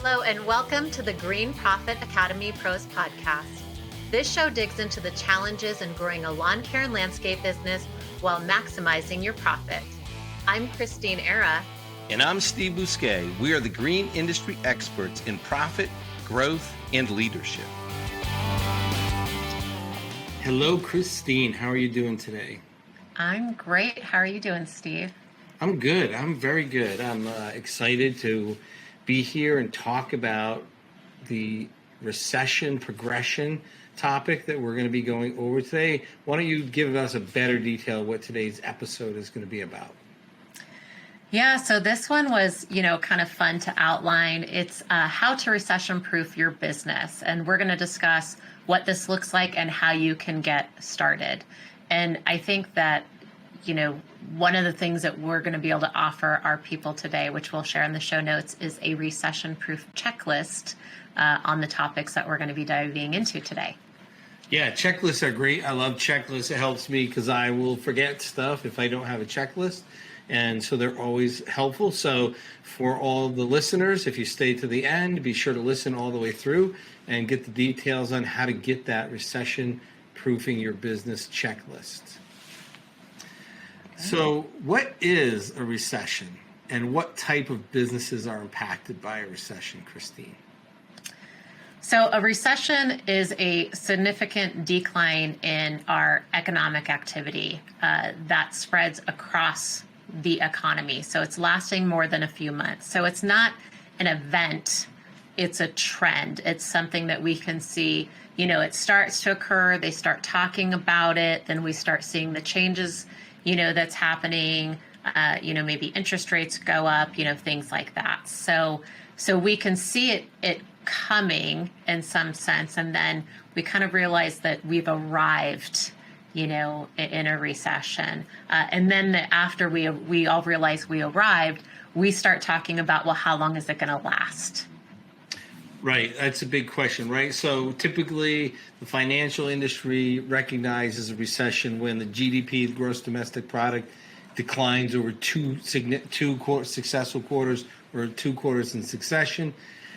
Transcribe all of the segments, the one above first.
Hello and welcome to the Green Profit Academy Pros podcast. This show digs into the challenges in growing a lawn care and landscape business while maximizing your profit. I'm Christeen Era. And I'm Steve Bousquet. We are the green industry experts in profit, growth, and leadership. Hello, Christeen. How are you doing today? I'm great. How are you doing, Steve? I'm good. I'm very good. I'm excited to be here and talk about the recession progression topic that we're going to be going over today. Why don't you give us a better detail of what today's episode is going to be about? Yeah, so this one was, kind of fun to outline. It's how to recession proof your business. And we're going to discuss what this looks like and how you can get started. And I think that, one of the things that we're going to be able to offer our people today, which we'll share in the show notes, is a recession proof checklist on the topics that we're going to be diving into today. Yeah, checklists are great. I love checklists. It helps me because I will forget stuff if I don't have a checklist. And so they're always helpful. So for all the listeners, if you stay to the end, be sure to listen all the way through and get the details on how to get that recession proofing your business checklist. So what is a recession and what type of businesses are impacted by a recession, Christeen? So a recession is a significant decline in our economic activity that spreads across the economy. So it's lasting more than a few months. So it's not an event, it's a trend. It's something that we can see, it starts to occur, they start talking about it, then we start seeing the changes, that's happening, maybe interest rates go up, things like that. So we can see it coming in some sense, and then we kind of realize that we've arrived, in a recession. And then after we all realize we arrived, we start talking about, well, how long is it going to last? Right. That's a big question, right? So typically the financial industry recognizes a recession when the GDP, the gross domestic product, declines over two successful quarters or 2 quarters in succession.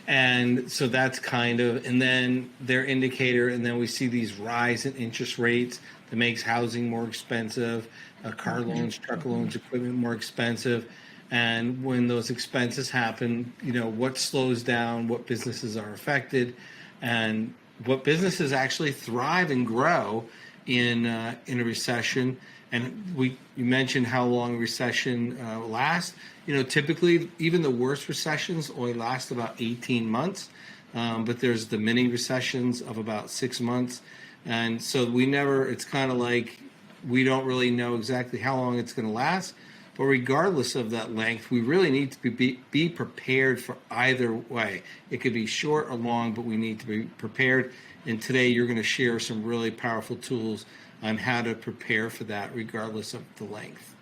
And so that's and then their indicator, and then we see these rise in interest rates that makes housing more expensive, car loans, truck loans, equipment more expensive. And when those expenses happen, what slows down, what businesses are affected, and what businesses actually thrive and grow in a recession. And you mentioned how long a recession lasts. Typically, even the worst recessions only last about 18 months, but there's the mini recessions of about 6 months. And so it's kind of like we don't really know exactly how long it's going to last. But regardless of that length, we really need to be prepared for either way. It could be short or long, but we need to be prepared. And today you're going to share some really powerful tools on how to prepare for that regardless of the length.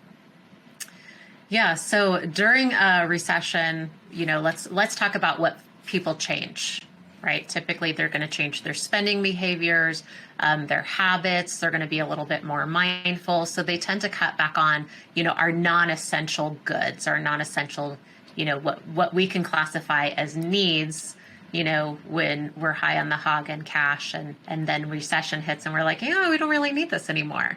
Yeah, so during a recession, let's talk about what people change, right? Typically, they're going to change their spending behaviors, their habits. They're going to be a little bit more mindful. So they tend to cut back on, our non-essential goods, our non-essential, what we can classify as needs, when we're high on the hog and cash, and then recession hits and we're like, we don't really need this anymore.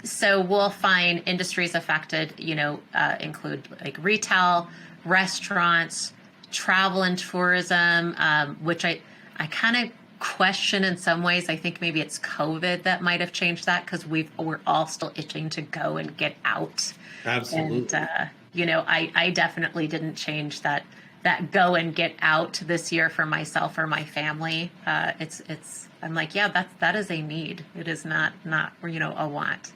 So we'll find industries affected, include like retail, restaurants, travel and tourism, which I kind of question in some ways. I think maybe it's COVID that might have changed that, because we're all still itching to go and get out. Absolutely. And, I definitely didn't change that go and get out this year for myself or my family. I'm like, that is a need. It is not a want.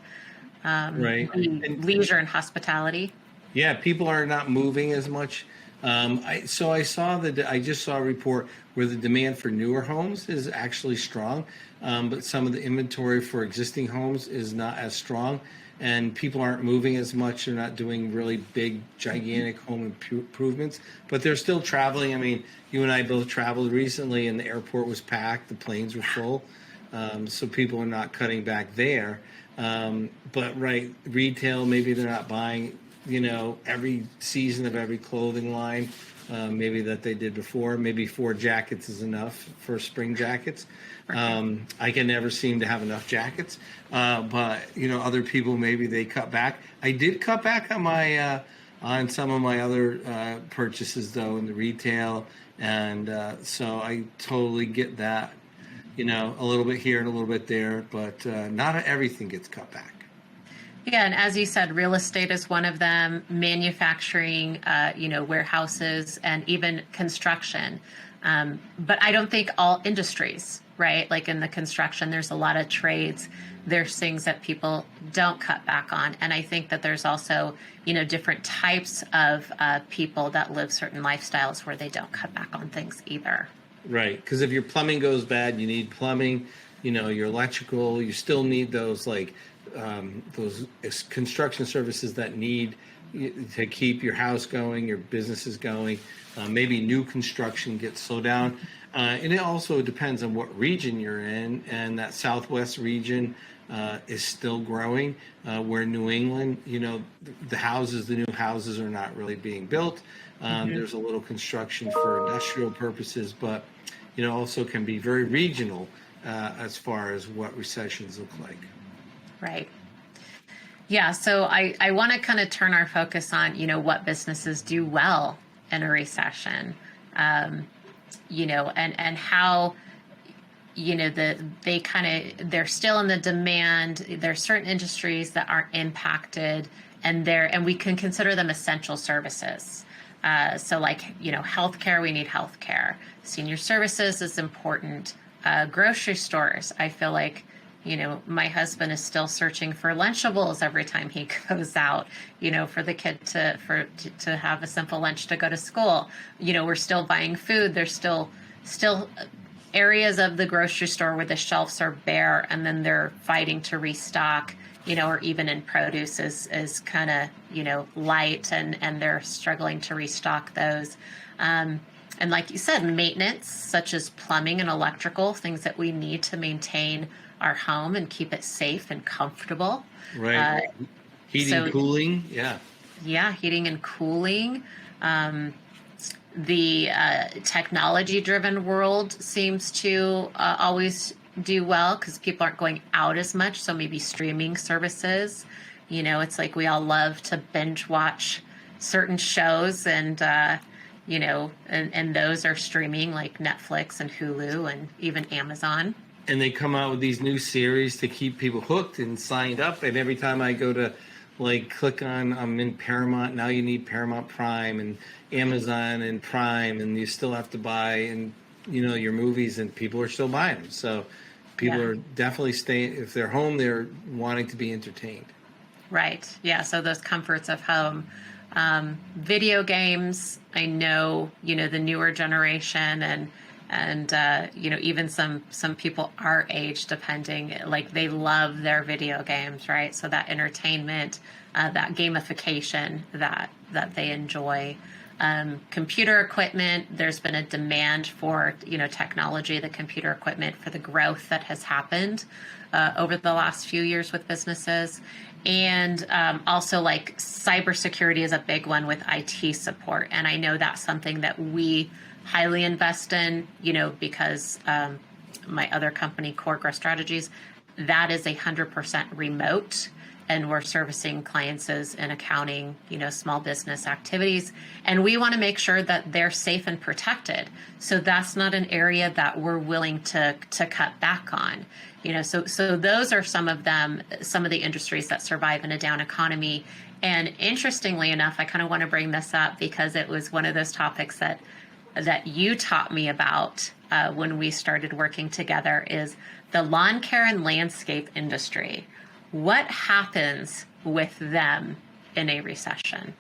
Right. Leisure and hospitality. Yeah, people are not moving as much. I just saw a report where the demand for newer homes is actually strong, but some of the inventory for existing homes is not as strong, and people aren't moving as much. They're not doing really big, gigantic home improvements, but they're still traveling. I mean, you and I both traveled recently, and the airport was packed, the planes were full, so people are not cutting back there. But retail, maybe they're not buying every season of every clothing line, maybe that they did before. Maybe 4 jackets is enough for spring jackets. I can never seem to have enough jackets, but other people, maybe they cut back. I did cut back on my on some of my other purchases though in the retail, and so I totally get that. A little bit here and a little bit there, but not everything gets cut back. Yeah, and as you said, real estate is one of them, manufacturing, warehouses, and even construction. But I don't think all industries, right? Like in the construction, there's a lot of trades. There's things that people don't cut back on. And I think that there's also, different types of people that live certain lifestyles where they don't cut back on things either. Right, because if your plumbing goes bad, you need plumbing. Your electrical, you still need those those construction services that need to keep your house going, your businesses going. Maybe new construction gets slowed down, and it also depends on what region you're in. And that Southwest region is still growing. Where New England, the new houses are not really being built. There's a little construction for industrial purposes, but also can be very regional as far as what recessions look like. Right. Yeah. So I want to kind of turn our focus on, what businesses do well in a recession, and how, they're still in the demand. There's certain industries that aren't impacted and we can consider them essential services. So healthcare, we need healthcare. Senior services is important. Grocery stores, I feel like, my husband is still searching for Lunchables every time he goes out, for the kid to have a simple lunch to go to school. We're still buying food. There's still areas of the grocery store where the shelves are bare and then they're fighting to restock, or even in produce is kind of, light and they're struggling to restock those. And like you said, maintenance, such as plumbing and electrical, things that we need to maintain our home and keep it safe and comfortable. Right. Heating, cooling. Yeah. Yeah. Heating and cooling. The technology-driven world seems to always do well because people aren't going out as much. So maybe streaming services, it's like we all love to binge watch certain shows and those are streaming like Netflix and Hulu and even Amazon. And they come out with these new series to keep people hooked and signed up. And every time I go to click on, I'm in Paramount, now you need Paramount Prime and Amazon and Prime, and you still have to buy and your movies, and people are still buying them. So people are definitely staying, if they're home, they're wanting to be entertained. Right. Yeah. So those comforts of home. Video games, I know, the newer generation and even some people our age, depending, like they love their video games, right? So that entertainment, that gamification that they enjoy. Computer equipment, there's been a demand for, technology, the computer equipment for the growth that has happened over the last few years with businesses. And also like cybersecurity is a big one with IT support. And I know that's something that we highly invest in, because my other company, Core Growth Strategies, that is 100% remote. And we're servicing clients in accounting, small business activities. And we want to make sure that they're safe and protected. So that's not an area that we're willing to cut back on. So those are some of the industries that survive in a down economy. And interestingly enough, I kind of want to bring this up because it was one of those topics that you taught me about when we started working together, is the lawn care and landscape industry. What happens with them in a recession?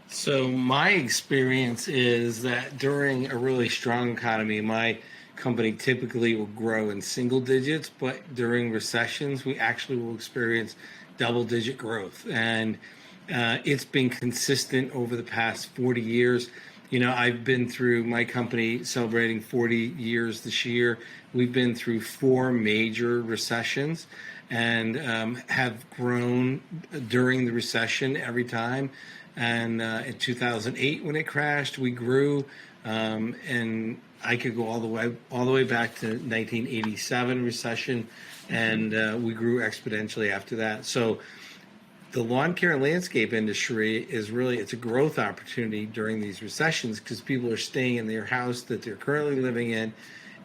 So my experience is that during a really strong economy, my company typically will grow in single digits, but during recessions, we actually will experience double-digit growth. And it's been consistent over the past 40 years. I've been through, my company celebrating 40 years this year. We've been through 4 major recessions. and have grown during the recession every time. And in 2008, when it crashed, we grew, and I could go all the way back to 1987 recession, and we grew exponentially after that. So the lawn care and landscape industry is really, it's a growth opportunity during these recessions because people are staying in their house that they're currently living in.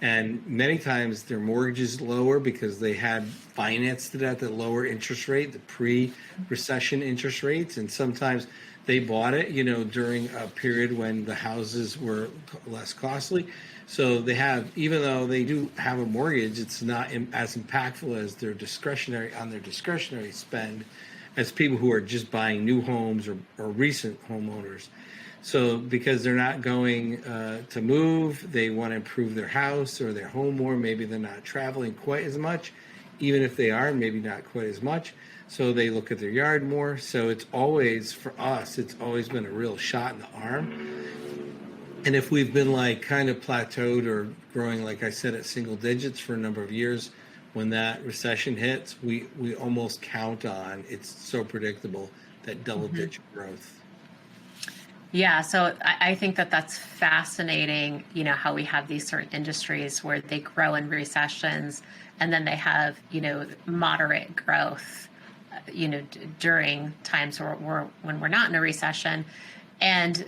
And many times their mortgage is lower because they had financed it at the lower interest rate, the pre-recession interest rates. And sometimes they bought it, during a period when the houses were less costly. So they have, even though they do have a mortgage, it's not as impactful as their discretionary spend as people who are just buying new homes or recent homeowners. So because they're not going to move, they want to improve their house or their home more. Maybe they're not traveling quite as much. Even if they are, maybe not quite as much. So they look at their yard more. So it's always, for us, it's always been a real shot in the arm. And if we've been kind of plateaued or growing, like I said, at single digits for a number of years, when that recession hits, we almost count on, it's so predictable, that double-digit growth. Yeah, so I think that's fascinating, how we have these certain industries where they grow in recessions and then they have, moderate growth, during times when we're not in a recession. And,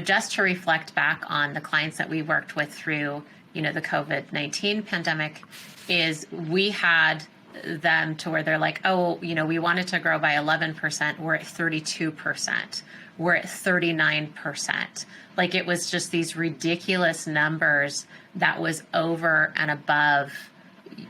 just to reflect back on the clients that we worked with through, the COVID-19 pandemic, is we had them to where they're like, oh, we wanted to grow by 11%. We're at 32%. We're at 39%. Like, it was just these ridiculous numbers that was over and above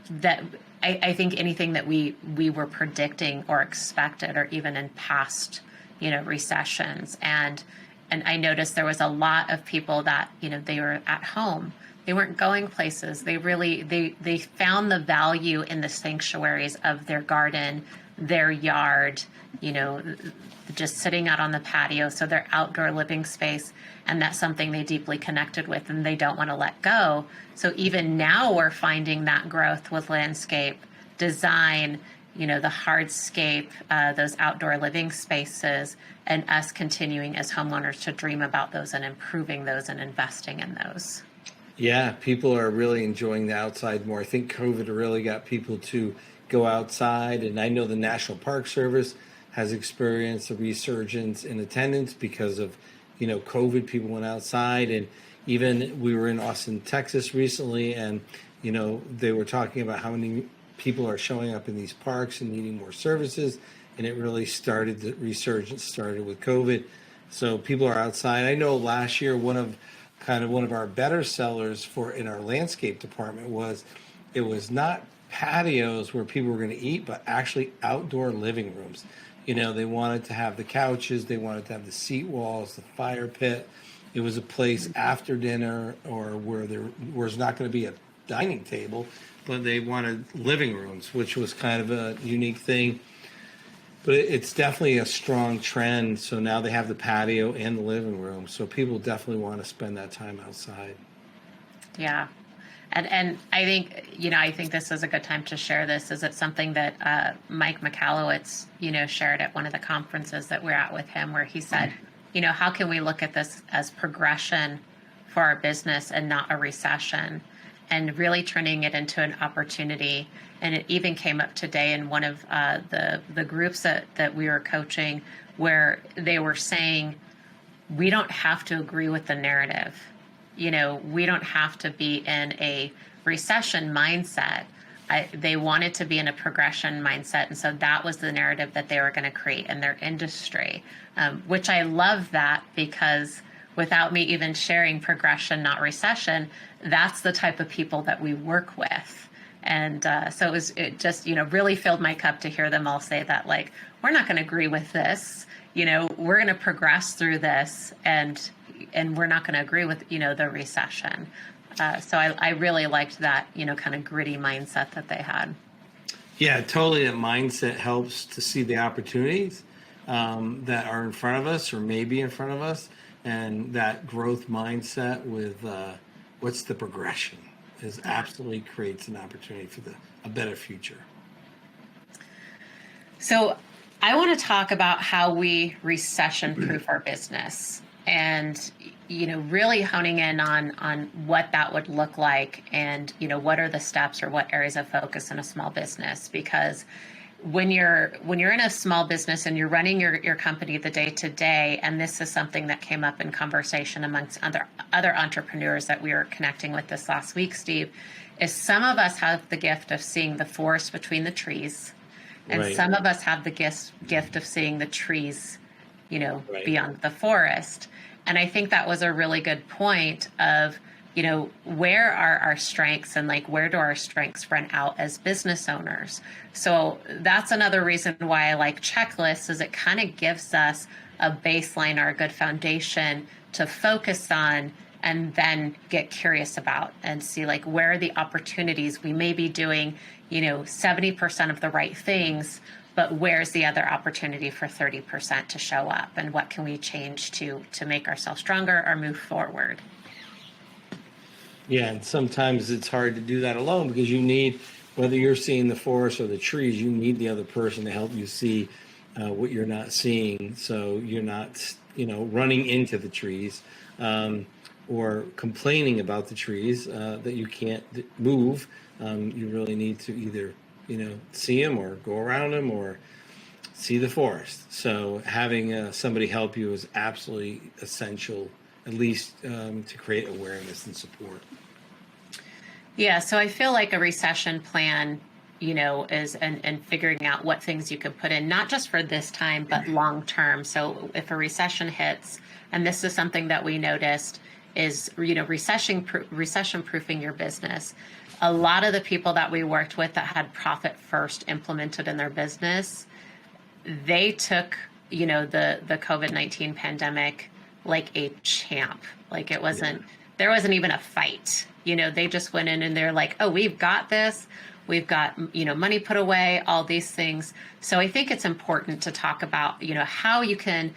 that. I think anything that we were predicting or expected, or even in past, recessions. And I noticed there was a lot of people that, they were at home. They weren't going places. They really, they found the value in the sanctuaries of their garden, their yard, just sitting out on the patio. So their outdoor living space. And that's something they deeply connected with and they don't want to let go. So even now we're finding that growth with landscape design, the hardscape, those outdoor living spaces, and us continuing as homeowners to dream about those and improving those and investing in those. Yeah, people are really enjoying the outside more. I think COVID really got people to go outside, and I know the National Park Service has experienced a resurgence in attendance because of, COVID. People went outside, and even we were in Austin, Texas recently, and, they were talking about how many people are showing up in these parks and needing more services, and it really started, the resurgence started with COVID. So people are outside. I know last year one of our better sellers in our landscape department was, it was not patios where people were going to eat, but actually outdoor living rooms. They wanted to have the couches, they wanted to have the seat walls, the fire pit. It was a place after dinner or where there was not going to be a dining table, but they wanted living rooms, which was kind of a unique thing. But it's definitely a strong trend. So now they have the patio and the living room. So people definitely want to spend that time outside. Yeah. And I think this is a good time to share this. Is it something that Mike Michalowicz, shared at one of the conferences that we're at with him, where he said, how can we look at this as progression for our business and not a recession, and really turning it into an opportunity. And it even came up today in one of the groups that we were coaching, where they were saying, we don't have to agree with the narrative. We don't have to be in a recession mindset. They wanted to be in a progression mindset. And so that was the narrative that they were going to create in their industry, which I love that, because without me even sharing progression, not recession, that's the type of people that we work with. And so it just really filled my cup to hear them all say that, like, we're not going to agree with this. We're going to progress through this, and we're not going to agree with, the recession. So I really liked that, kind of gritty mindset that they had. Yeah, totally. That mindset helps to see the opportunities that are in front of us or maybe in front of us. And that growth mindset with what's the progression absolutely creates an opportunity for a better future. So I want to talk about how we recession proof our business, and really honing in on what that would look like, and what are the steps or what areas of focus in a small business. Because when you're in a small business and you're running your company the day to day, and this is something that came up in conversation amongst other entrepreneurs that we were connecting with this last week, Steve, is some of us have the gift of seeing the forest between the trees, and Right. some of us have the gift of seeing the trees, Right. beyond the forest. And I think that was a really good point of, where are our strengths, and like, where do our strengths run out as business owners? So that's another reason why I like checklists, is it kind of gives us a baseline or a good foundation to focus on, and then get curious about and see, like, where are the opportunities. We may be doing 70% of the right things, but where's the other opportunity for 30% to show up, and what can we change to make ourselves stronger or move forward? Yeah, and sometimes it's hard to do that alone, because you need, whether you're seeing the forest or the trees, you need the other person to help you see what you're not seeing, so you're not, running into the trees or complaining about the trees that you can't move. You really need to either, see them or go around them or see the forest. So having somebody help you is absolutely essential, at least to create awareness and support. Yeah, so I feel like a recession plan, is and figuring out what things you could put in, not just for this time, but long term. So if a recession hits, and this is something that we noticed, is recession proofing your business. A lot of the people that we worked with that had profit first implemented in their business, they took the COVID-19 pandemic like a champ. Like, it wasn't, there wasn't even a fight. They just went in and they're like, oh, we've got this. We've got, money put away, all these things. So I think it's important to talk about, how you can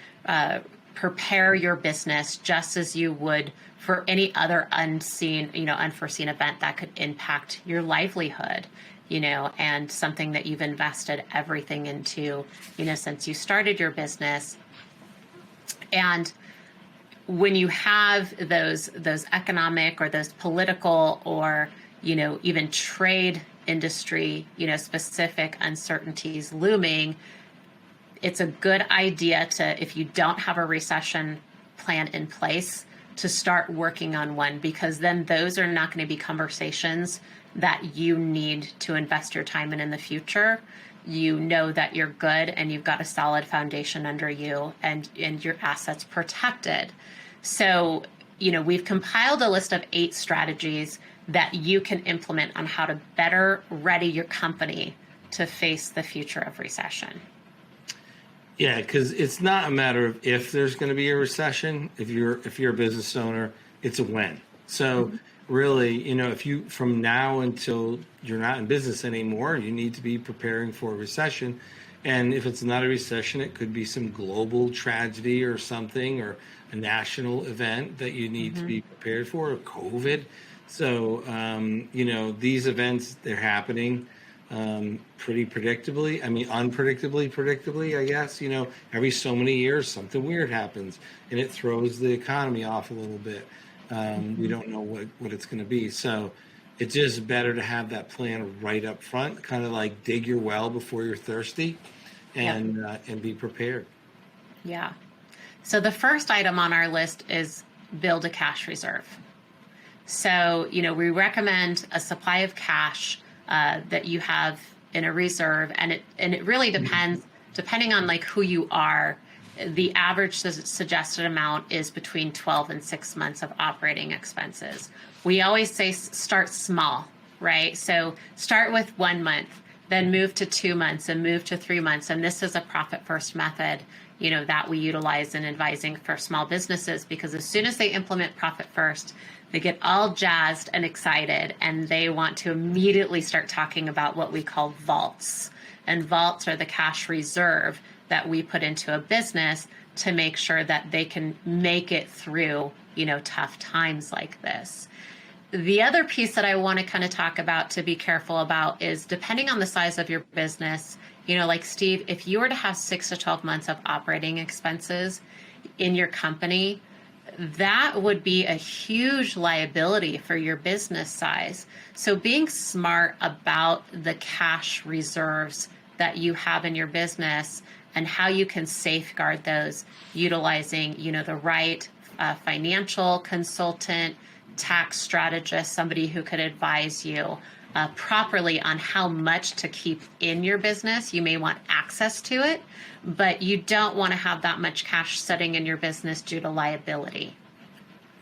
prepare your business just as you would for any other unforeseen event that could impact your livelihood, and something that you've invested everything into, since you started your business. And when you have those economic or those political or, even trade industry, specific uncertainties looming, it's a good idea to, if you don't have a recession plan in place, to start working on one, because then those are not going to be conversations that you need to invest your time in the future. You know that you're good and you've got a solid foundation under you, and your assets protected. So, we've compiled a list of 8 strategies that you can implement on how to better ready your company to face the future of recession. Yeah, because it's not a matter of if there's going to be a recession. If you're a business owner, it's a when. So really, if you, from now until you're not in business anymore, you need to be preparing for a recession. And if it's not a recession, it could be some global tragedy or something, or a national event that you need to be prepared for, or COVID. So, these events, they're happening pretty predictably. I mean, predictably, I guess. Every so many years, something weird happens, and it throws the economy off a little bit. We don't know what it's going to be. So it's just better to have that plan right up front, kind of like dig your well before you're thirsty, and be prepared. Yeah. So the first item on our list is build a cash reserve. So, we recommend a supply of cash that you have in a reserve, and it really depends, depending on like who you are. The average suggested amount is between 12 and 6 months of operating expenses. We always say start small, right? So start with 1 month, then move to 2 months, and move to 3 months. And this is a profit first method, that we utilize in advising for small businesses, because as soon as they implement profit first, they get all jazzed and excited, and they want to immediately start talking about what we call vaults. And vaults are the cash reserve that we put into a business to make sure that they can make it through, tough times like this. The other piece that I want to kind of talk about, to be careful about, is depending on the size of your business Like Steve, if you were to have 6 to 12 months of operating expenses in your company, that would be a huge liability for your business size. So being smart about the cash reserves that you have in your business and how you can safeguard those, utilizing, the right financial consultant, tax strategist, somebody who could advise you properly on how much to keep in your business. You may want access to it, but you don't want to have that much cash sitting in your business due to liability.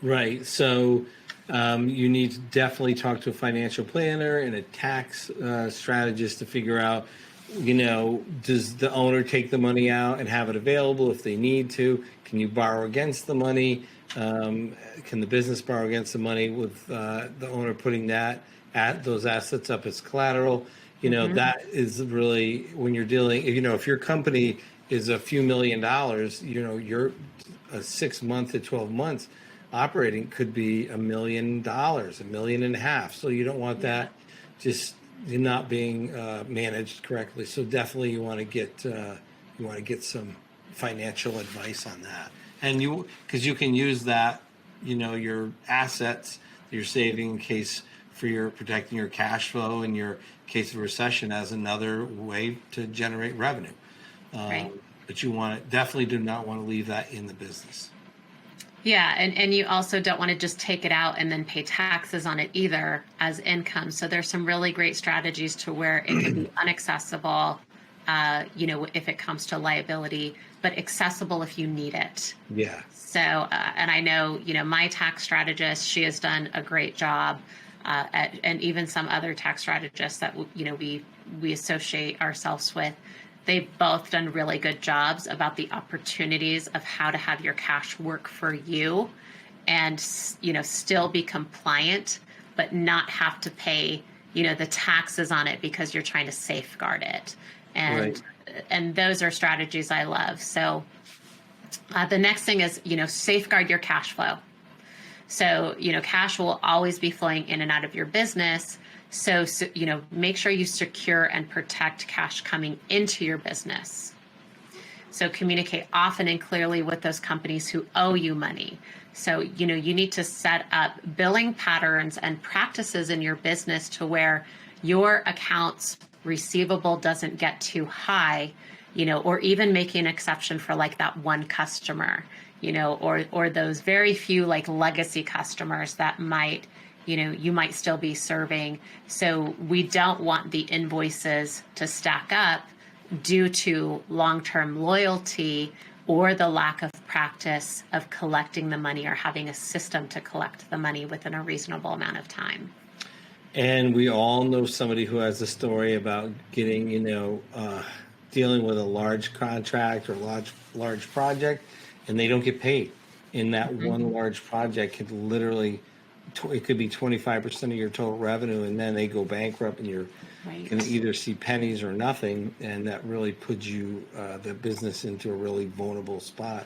Right. So you need to definitely talk to a financial planner and a tax strategist to figure out, does the owner take the money out and have it available if they need to? Can you borrow against the money? Can the business borrow against the money with the owner putting those assets up as collateral? That is really when you're dealing, if your company is a few $1,000,000, you're a 6 month to 12 months operating could be $1 million, $1.5 million. So you don't want that just not being managed correctly. So definitely you want to get some financial advice on that. And because you can use that, your assets that you're saving in case for your protecting your cash flow in your case of recession as another way to generate revenue. Right. But you definitely do not want to leave that in the business. Yeah, and you also don't want to just take it out and then pay taxes on it either as income. So there's some really great strategies to where it can be unaccessible, if it comes to liability, but accessible if you need it. Yeah. So, and I know, my tax strategist, she has done a great job, and even some other tax strategists that, we associate ourselves with. They've both done really good jobs about the opportunities of how to have your cash work for you and, still be compliant, but not have to pay, the taxes on it because you're trying to safeguard it. And those are strategies I love. So the next thing is, safeguard your cash flow. So, cash will always be flowing in and out of your business. So, make sure you secure and protect cash coming into your business. So communicate often and clearly with those companies who owe you money. So, you need to set up billing patterns and practices in your business to where your accounts receivable doesn't get too high, or even making an exception for like that one customer, or those very few like legacy customers that might, you might still be serving. So we don't want the invoices to stack up due to long-term loyalty or the lack of practice of collecting the money or having a system to collect the money within a reasonable amount of time. And we all know somebody who has a story about getting, dealing with a large contract or large project, and they don't get paid. And that one large project could literally, it could be 25% of your total revenue, and then they go bankrupt, and you're going to either see pennies or nothing, and that really puts you, the business, into a really vulnerable spot.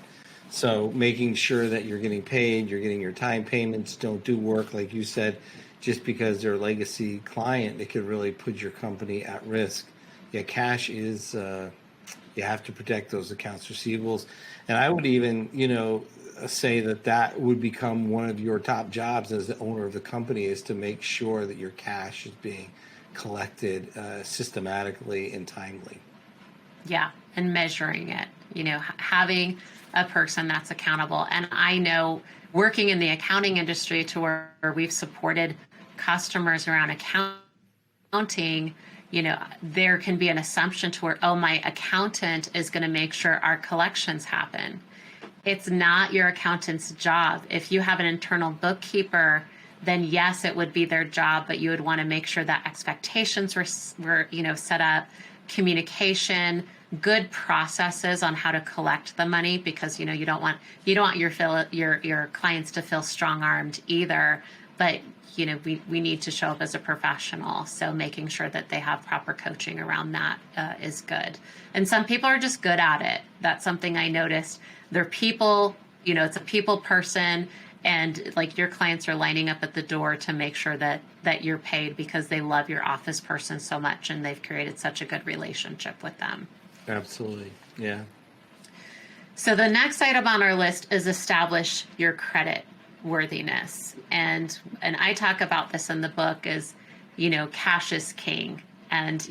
So making sure that you're getting paid, you're getting your time payments, don't do work, like you said, just because they're a legacy client, it could really put your company at risk. Yeah, cash is, you have to protect those accounts receivables. And I would even, say that would become one of your top jobs as the owner of the company, is to make sure that your cash is being collected systematically and timely. Yeah, and measuring it, having a person that's accountable. And I know working in the accounting industry to where we've supported customers around accounting, there can be an assumption to where, my accountant is going to make sure our collections happen. It's not your accountant's job. If you have an internal bookkeeper, then yes, it would be their job, but you would want to make sure that expectations were set up, communication, good processes on how to collect the money, because you don't want your clients to feel strong-armed either. But we need to show up as a professional, so making sure that they have proper coaching around that is good. And some people are just good at it. That's something I noticed. They're people, it's a people person, and like your clients are lining up at the door to make sure that you're paid because they love your office person so much and they've created such a good relationship with them. Absolutely. Yeah. So the next item on our list is establish your credit worthiness. And I talk about this in the book is, cash is king. And,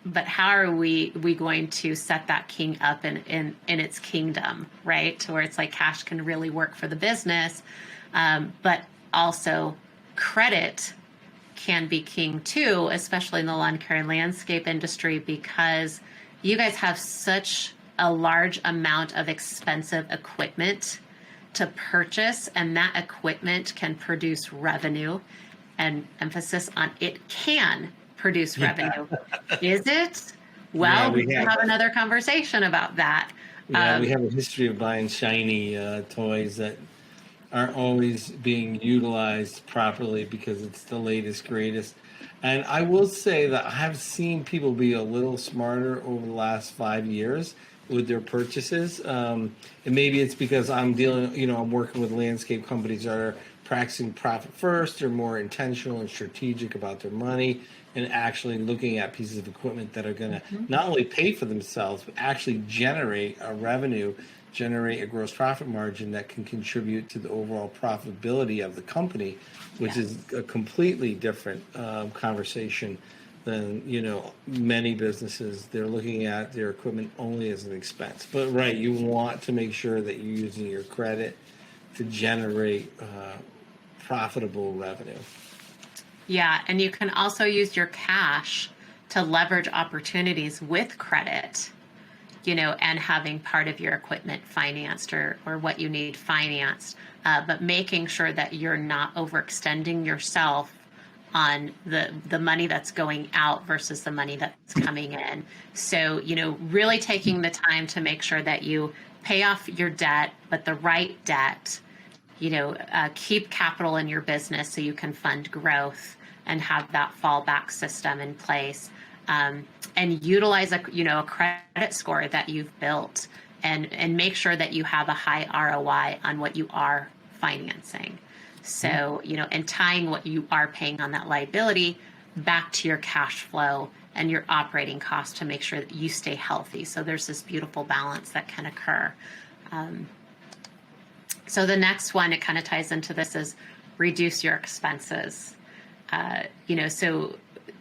but how are we going to set that king up in its kingdom, right? To where it's like cash can really work for the business. But also credit can be king too, especially in the lawn care and landscape industry, because you guys have such a large amount of expensive equipment to purchase, and that equipment can produce revenue, and emphasis on it can produce revenue. Is it? Well, we can have another conversation about that. Yeah, we have a history of buying shiny toys that aren't always being utilized properly because it's the latest, greatest. And I will say that I have seen people be a little smarter over the last 5 years with their purchases. And maybe it's because I'm I'm working with landscape companies that are practicing profit first. They're more intentional and strategic about their money and actually looking at pieces of equipment that are going to not only pay for themselves, but actually generate a revenue, generate a gross profit margin that can contribute to the overall profitability of the company, which is a completely different conversation than, many businesses. They're looking at their equipment only as an expense. But right, you want to make sure that you're using your credit to generate profitable revenue. Yeah, and you can also use your cash to leverage opportunities with credit, and having part of your equipment financed or what you need financed, but making sure that you're not overextending yourself on the money that's going out versus the money that's coming in. So, really taking the time to make sure that you pay off your debt, but the right debt, keep capital in your business so you can fund growth and have that fallback system in place, and utilize a credit score that you've built, and make sure that you have a high ROI on what you are financing. So, and tying what you are paying on that liability back to your cash flow and your operating costs to make sure that you stay healthy. So there's this beautiful balance that can occur. So the next one, it kind of ties into this, is reduce your expenses. So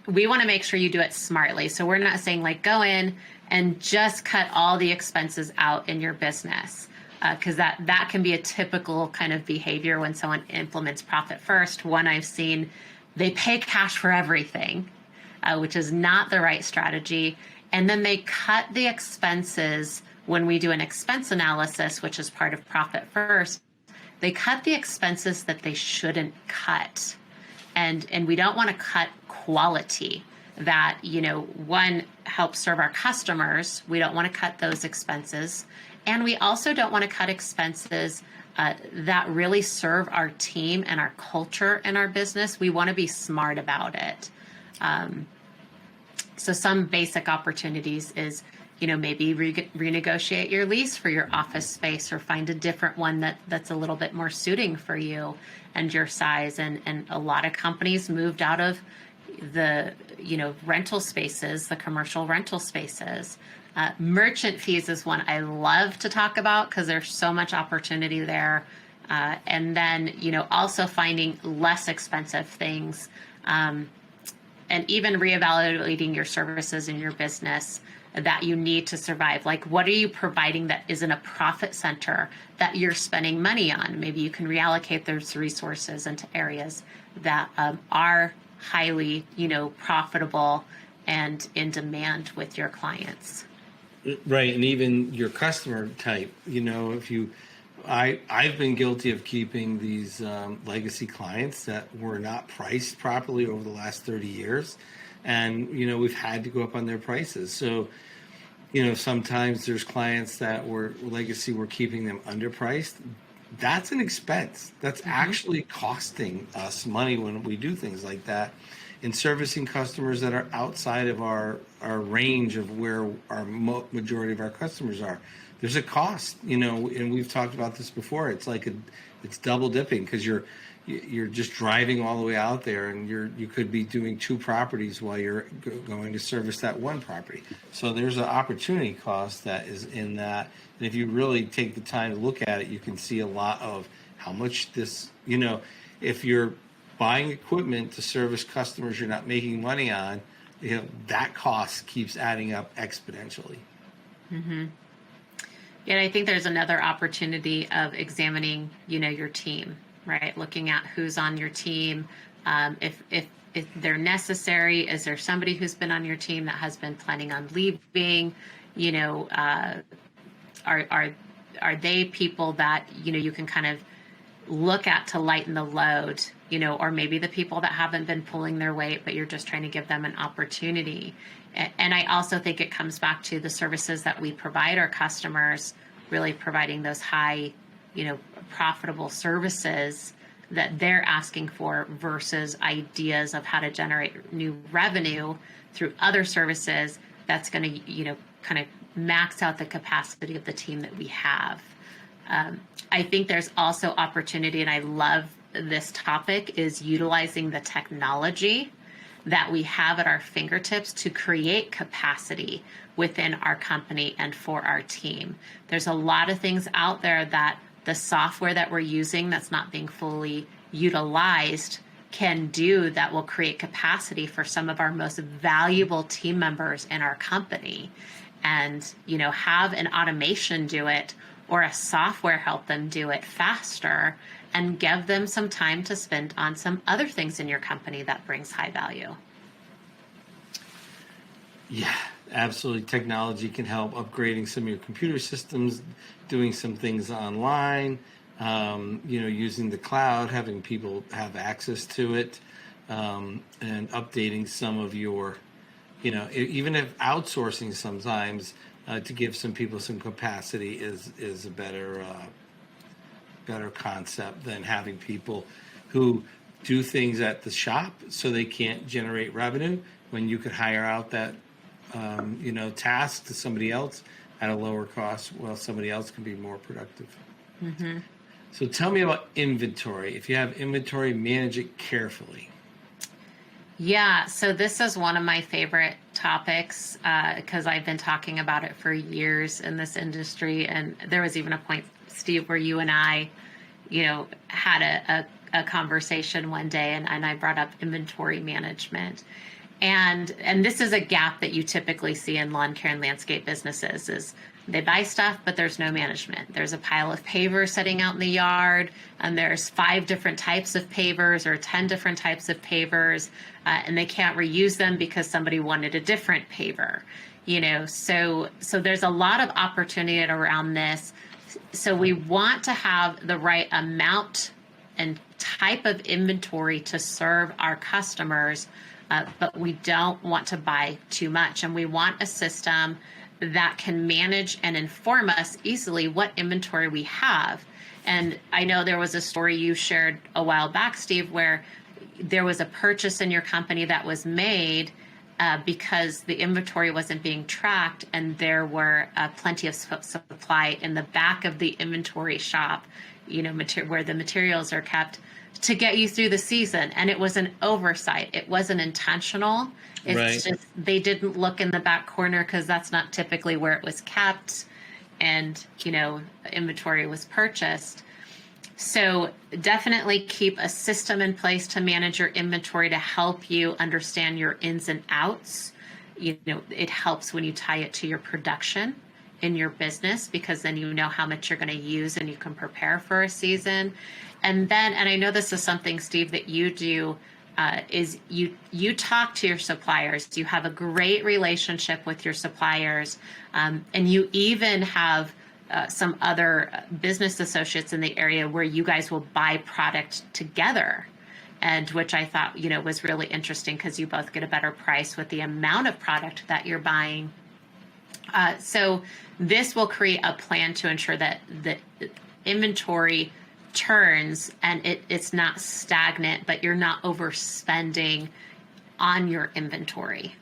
we want to make sure you do it smartly. So we're not saying like go in and just cut all the expenses out in your business, because that can be a typical kind of behavior when someone implements profit first. One I've seen, they pay cash for everything, which is not the right strategy. And then they cut the expenses when we do an expense analysis, which is part of profit first. They cut the expenses that they shouldn't cut. And we don't want to cut quality that, one, helps serve our customers. We don't want to cut those expenses. And we also don't want to cut expenses that really serve our team and our culture and our business. We want to be smart about it. So some basic opportunities is, maybe renegotiate your lease for your office space, or find a different one that's a little bit more suiting for you and your size. And a lot of companies moved out of the, rental spaces, the commercial rental spaces. Merchant fees is one I love to talk about because there's so much opportunity there. And then, also finding less expensive things, and even reevaluating your services in your business that you need to survive. Like, what are you providing that isn't a profit center that you're spending money on? Maybe you can reallocate those resources into areas that are highly, profitable and in demand with your clients. Right, and even your customer type. I've been guilty of keeping these legacy clients that were not priced properly over the last 30 years. And, we've had to go up on their prices. So, sometimes there's clients that were legacy, we're keeping them underpriced. That's an expense. That's actually costing us money when we do things like that. in servicing customers that are outside of our range of where our majority of our customers are. There's a cost, and we've talked about this before. It's like it's double dipping because you're just driving all the way out there, and you could be doing two properties while you're going to service that one property. So there's an opportunity cost that is in that, and if you really take the time to look at it, you can see a lot of how much this, if you're buying equipment to service customers you're not making money on, that cost keeps adding up exponentially. Mm-hmm. Yeah, I think there's another opportunity of examining, your team, right? Looking at who's on your team. If they're necessary, is there somebody who's been on your team that has been planning on leaving? Are they people that, you can kind of look at to lighten the load, or maybe the people that haven't been pulling their weight, but you're just trying to give them an opportunity. And I also think it comes back to the services that we provide our customers, really providing those high, profitable services that they're asking for versus ideas of how to generate new revenue through other services that's going to, kind of max out the capacity of the team that we have. I think there's also opportunity, and I love this topic, is utilizing the technology that we have at our fingertips to create capacity within our company and for our team. There's a lot of things out there that the software that we're using that's not being fully utilized can do that will create capacity for some of our most valuable team members in our company. And, have an automation do it or a software help them do it faster and give them some time to spend on some other things in your company that brings high value. Yeah, absolutely. Technology can help upgrading some of your computer systems, doing some things online, using the cloud, having people have access to it, and updating some of your, even if outsourcing sometimes to give some people some capacity is a better concept than having people who do things at the shop so they can't generate revenue when you could hire out that task to somebody else at a lower cost while somebody else can be more productive. Mm-hmm. So tell me about inventory. If you have inventory, manage it carefully. Yeah, so this is one of my favorite topics because I've been talking about it for years in this industry. And there was even a point, Steve, where you and I, had a conversation one day, and I brought up inventory management. And this is a gap that you typically see in lawn care and landscape businesses is they buy stuff, but there's no management. There's a pile of pavers sitting out in the yard, and there's 5 different types of pavers or 10 different types of pavers, and they can't reuse them because somebody wanted a different paver. So there's a lot of opportunity around this. So we want to have the right amount and type of inventory to serve our customers, but we don't want to buy too much. And we want a system that can manage and inform us easily what inventory we have. And I know there was a story you shared a while back, Steve, where there was a purchase in your company that was made because the inventory wasn't being tracked, and there were plenty of supply in the back of the inventory shop, where the materials are kept, to get you through the season. And it was an oversight. It wasn't intentional. It's just they didn't look in the back corner because that's not typically where it was kept, and inventory was purchased. So definitely keep a system in place to manage your inventory to help you understand your ins and outs. It helps when you tie it to your production in your business, because then you know how much you're going to use and you can prepare for a season. And I know this is something, Steve, that you do, is you talk to your suppliers. You have a great relationship with your suppliers, and you even have some other business associates in the area where you guys will buy product together, and which I thought was really interesting because you both get a better price with the amount of product that you're buying. So this will create a plan to ensure that the inventory turns and it's not stagnant, but you're not overspending on your inventory.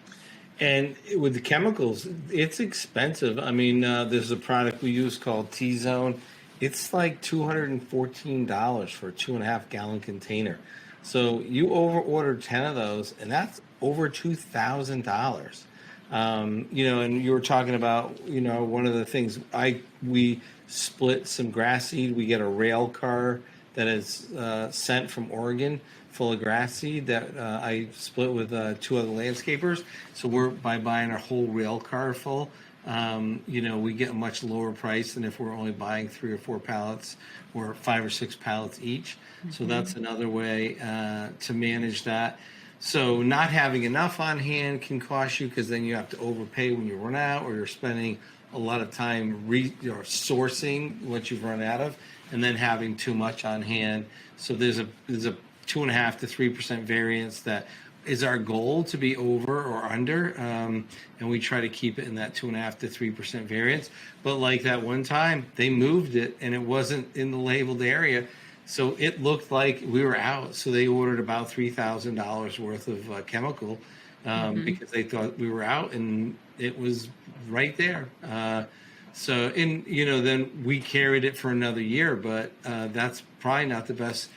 And with the chemicals, it's expensive. I mean, there's a product we use called T-Zone. It's like $214 for a 2.5 gallon container. So you order 10 of those, and that's over $2,000. And you were talking about, one of the things we split some grass seed. We get a rail car that is sent from Oregon full of grass seed that I split with 2 other landscapers. So by buying a whole rail car full, we get a much lower price than if we're only buying 3 or 4 pallets or 5 or 6 pallets each. Mm-hmm. So that's another way to manage that. So not having enough on hand can cost you, because then you have to overpay when you run out, or you're spending a lot of time sourcing what you've run out of, and then having too much on hand. So there's a 2.5% to 3% variance that is our goal to be over or under, and we try to keep it in that 2.5% to 3% variance. But like that one time, they moved it and it wasn't in the labeled area, so it looked like we were out. So they ordered about $3,000 worth of chemical because they thought we were out, and it was right there. Then we carried it for another year, but that's probably not the best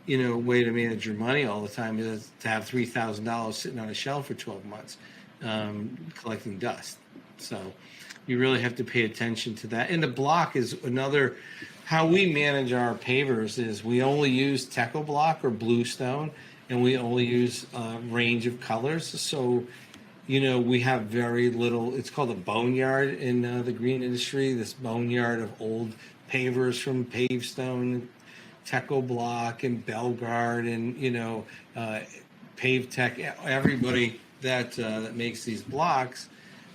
way to manage your money all the time, is to have $3,000 sitting on a shelf for 12 months collecting dust. So you really have to pay attention to that. And the block is another. How we manage our pavers is we only use Teco block or bluestone, and we only use a range of colors. So we have very little. It's called a boneyard in the green industry. This boneyard of old pavers from Pavestone, Teco block, and Belgard, and Pave Tech. Everybody that makes these blocks,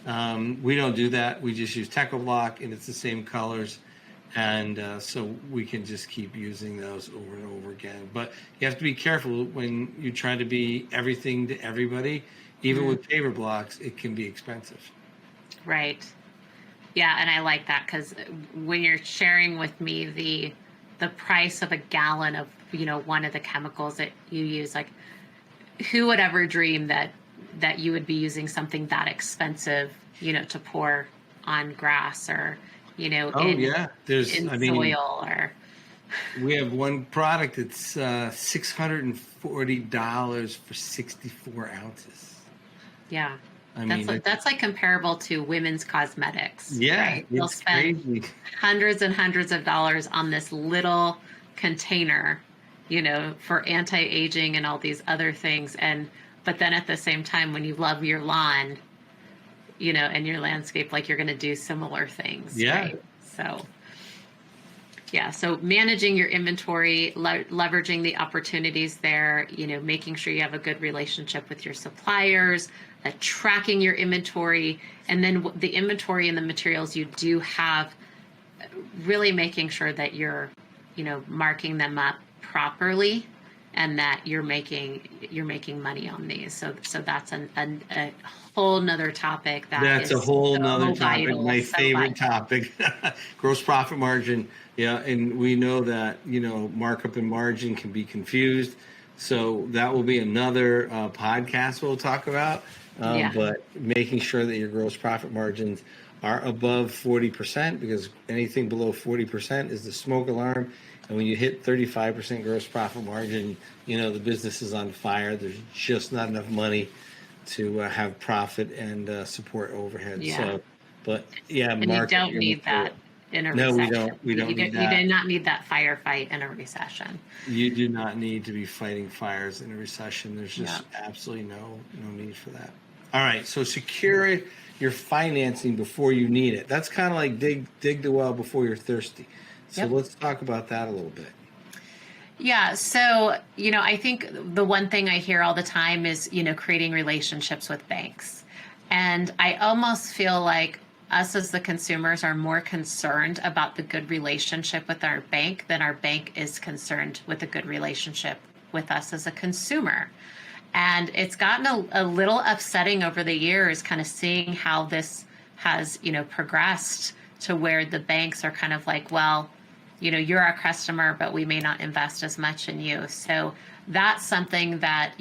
we don't do that. We just use Teco block, and it's the same colors, and so we can just keep using those over and over again. But you have to be careful when you try to be everything to everybody. Even with paver blocks, it can be expensive. Right. Yeah, and I like that, because when you're sharing with me the price of a gallon of one of the chemicals that you use, like, who would ever dream that you would be using something that expensive to pour on grass, or soil, or we have one product that's $640 for 64 ounces. Yeah. That's like comparable to women's cosmetics. Yeah, right? They'll spend crazy. Hundreds and hundreds of dollars on this little container, for anti-aging and all these other things. But then at the same time, when you love your lawn, and your landscape, like, you're going to do similar things. Yeah. Right? So managing your inventory, leveraging the opportunities there, making sure you have a good relationship with your suppliers, tracking your inventory, and then the inventory and the materials you do have, really making sure that you're, marking them up properly, and that you're making money on these. So that's a whole nother topic. That's a whole nother topic. Vital, My favorite topic, gross profit margin. Yeah, and we know that markup and margin can be confused. So that will be another podcast we'll talk about. But making sure that your gross profit margins are above 40%, because anything below 40% is the smoke alarm. And when you hit 35% gross profit margin, the business is on fire. There's just not enough money to have profit and support overhead. Yeah. So, and you don't need that in a recession. No, we don't need that. You do not need that firefight in a recession. You do not need to be fighting fires in a recession. There's just absolutely no need for that. All right, so secure your financing before you need it. That's kind of like dig the well before you're thirsty. So let's talk about that a little bit. Yeah. So, I think the one thing I hear all the time is, creating relationships with banks. And I almost feel like us as the consumers are more concerned about the good relationship with our bank than our bank is concerned with a good relationship with us as a consumer. And it's gotten a little upsetting over the years, kind of seeing how this has, progressed to where the banks are kind of like, well, you're our customer, but we may not invest as much in you. So that's something that,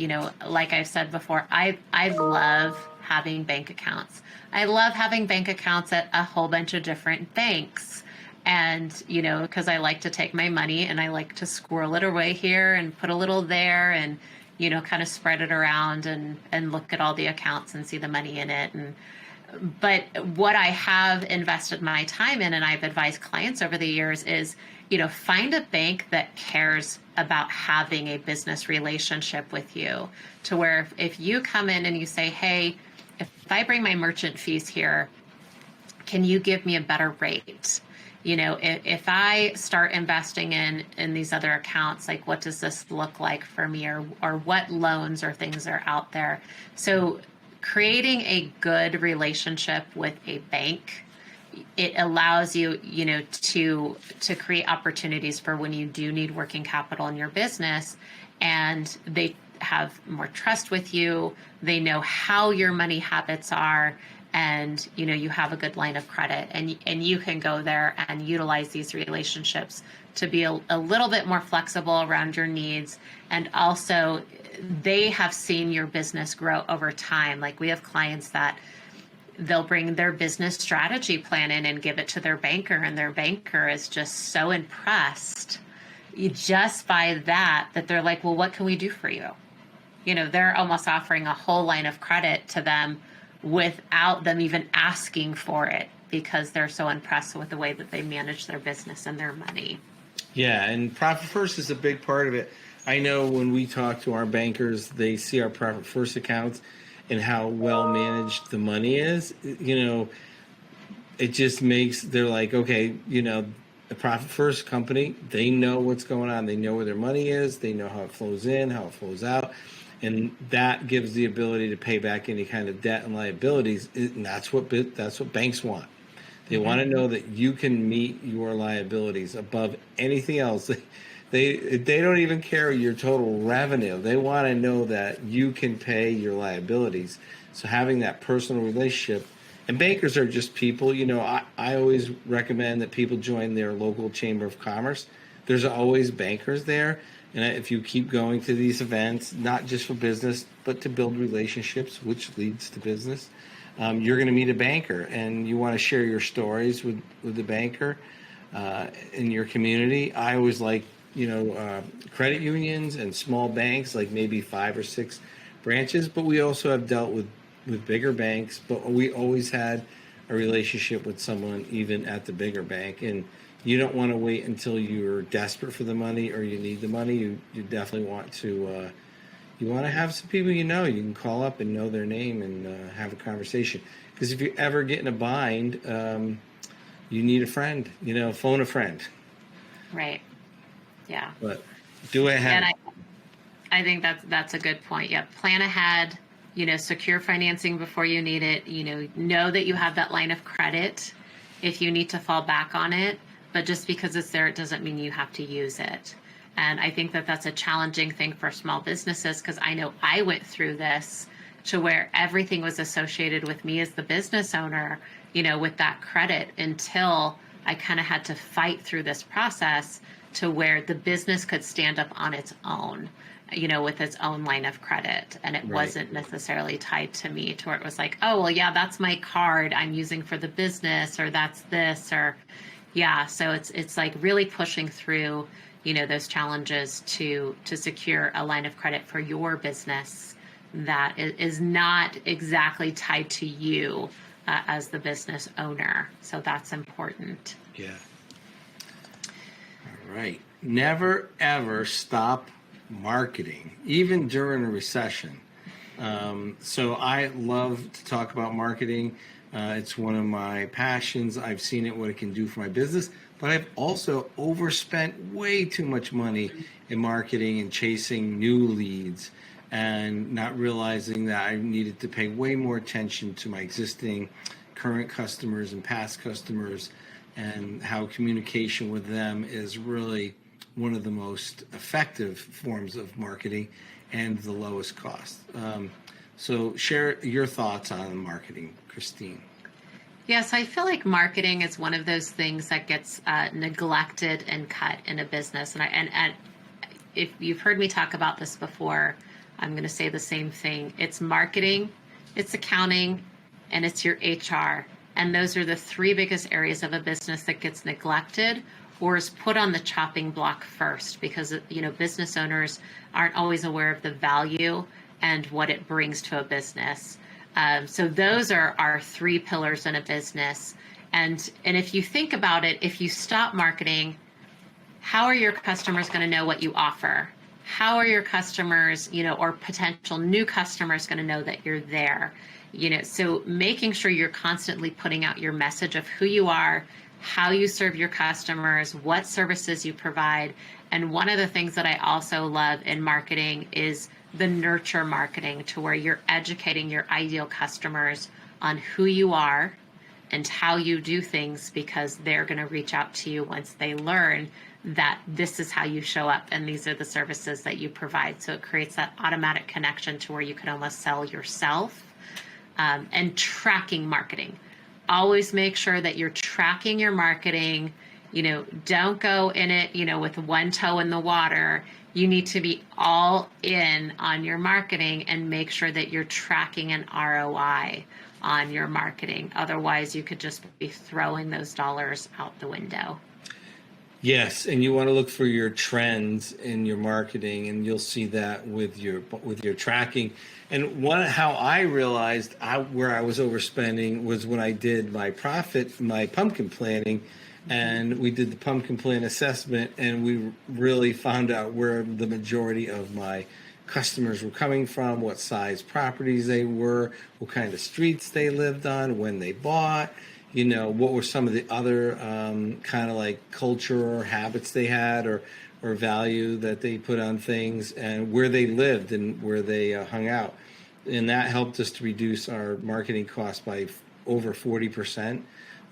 like I've said before, I love having bank accounts. I love having bank accounts at a whole bunch of different banks. And, because I like to take my money and I like to squirrel it away here and put a little there and, kind of spread it around and look at all the accounts and see the money in it. But what I have invested my time in, and I've advised clients over the years, is, find a bank that cares about having a business relationship with you, to where if you come in and you say, hey, if I bring my merchant fees here, can you give me a better rate? If I start investing in these other accounts, like what does this look like for me, or what loans or things are out there? So creating a good relationship with a bank, it allows you, to create opportunities for when you do need working capital in your business, and they have more trust with you. They know how your money habits are, and you have a good line of credit, and you can go there and utilize these relationships to be a little bit more flexible around your needs. And also, they have seen your business grow over time. Like, we have clients that they'll bring their business strategy plan in and give it to their banker, and their banker is just so impressed just by that they're like, well, what can we do for you? They're almost offering a whole line of credit to them without them even asking for it, because they're so impressed with the way that they manage their business and their money. Yeah, and Profit First is a big part of it. I know when we talk to our bankers, they see our Profit First accounts and how well managed the money is. It just makes, they're like, okay, the Profit First company, they know what's going on. They know where their money is. They know how it flows in, how it flows out. And that gives the ability to pay back any kind of debt and liabilities. And that's what banks want. They want to know that you can meet your liabilities above anything else. They don't even care your total revenue. They want to know that you can pay your liabilities. So having that personal relationship, and bankers are just people. I always recommend that people join their local chamber of commerce. There's always bankers there. And if you keep going to these events, not just for business, but to build relationships, which leads to business, you're going to meet a banker, and you want to share your stories with the banker in your community. I always like, credit unions and small banks, like maybe 5 or 6 branches, but we also have dealt with bigger banks, but we always had a relationship with someone even at the bigger bank. And you don't want to wait until you're desperate for the money or you need the money. You definitely want to have some people you can call up and know their name and have a conversation. Because if you ever get in a bind, you need a friend. Phone a friend. Right. Yeah. But do it ahead. And I think that's a good point. Yep. Plan ahead. Secure financing before you need it. Know that you have that line of credit if you need to fall back on it. But just because it's there, it doesn't mean you have to use it. And I think that that's a challenging thing for small businesses, because I know I went through this to where everything was associated with me as the business owner, with that credit, until I kind of had to fight through this process to where the business could stand up on its own, with its own line of credit. And it wasn't necessarily tied to me, to where it was like, oh, well, yeah, that's my card I'm using for the business, or that's this, or yeah. So it's like really pushing through, those challenges to secure a line of credit for your business that is not exactly tied to you as the business owner. So that's important. Yeah. All right. Never, ever stop marketing, even during a recession. So I love to talk about marketing. It's one of my passions. I've seen what it can do for my business, but I've also overspent way too much money in marketing and chasing new leads, and not realizing that I needed to pay way more attention to my existing current customers and past customers, and how communication with them is really one of the most effective forms of marketing and the lowest cost. So share your thoughts on marketing, Christine. Yeah, so I feel like marketing is one of those things that gets neglected and cut in a business. And if you've heard me talk about this before, I'm going to say the same thing. It's marketing, it's accounting, and it's your HR. And those are the three biggest areas of a business that gets neglected or is put on the chopping block first, because business owners aren't always aware of the value and what it brings to a business. So those are our three pillars in a business. And if you think about it, if you stop marketing, how are your customers going to know what you offer? How are your customers, or potential new customers going to know that you're there? So making sure you're constantly putting out your message of who you are, how you serve your customers, what services you provide. And one of the things that I also love in marketing is the nurture marketing, to where you're educating your ideal customers on who you are and how you do things, because they're going to reach out to you once they learn that this is how you show up and these are the services that you provide. So it creates that automatic connection to where you can almost sell yourself. And tracking marketing. Always make sure that you're tracking your marketing. Don't go in it, with one toe in the water. You need to be all in on your marketing and make sure that you're tracking an ROI on your marketing. Otherwise, you could just be throwing those dollars out the window. Yes, and you want to look for your trends in your marketing, and you'll see that with your tracking. And how I realized where I was overspending was when I did my pumpkin planning, and we did the pumpkin plan assessment, and we really found out where the majority of my customers were coming from, what size properties they were, what kind of streets they lived on, when they bought. What were some of the other kind of like culture or habits they had, or value that they put on things, and where they lived and where they hung out. And that helped us to reduce our marketing costs by over 40%.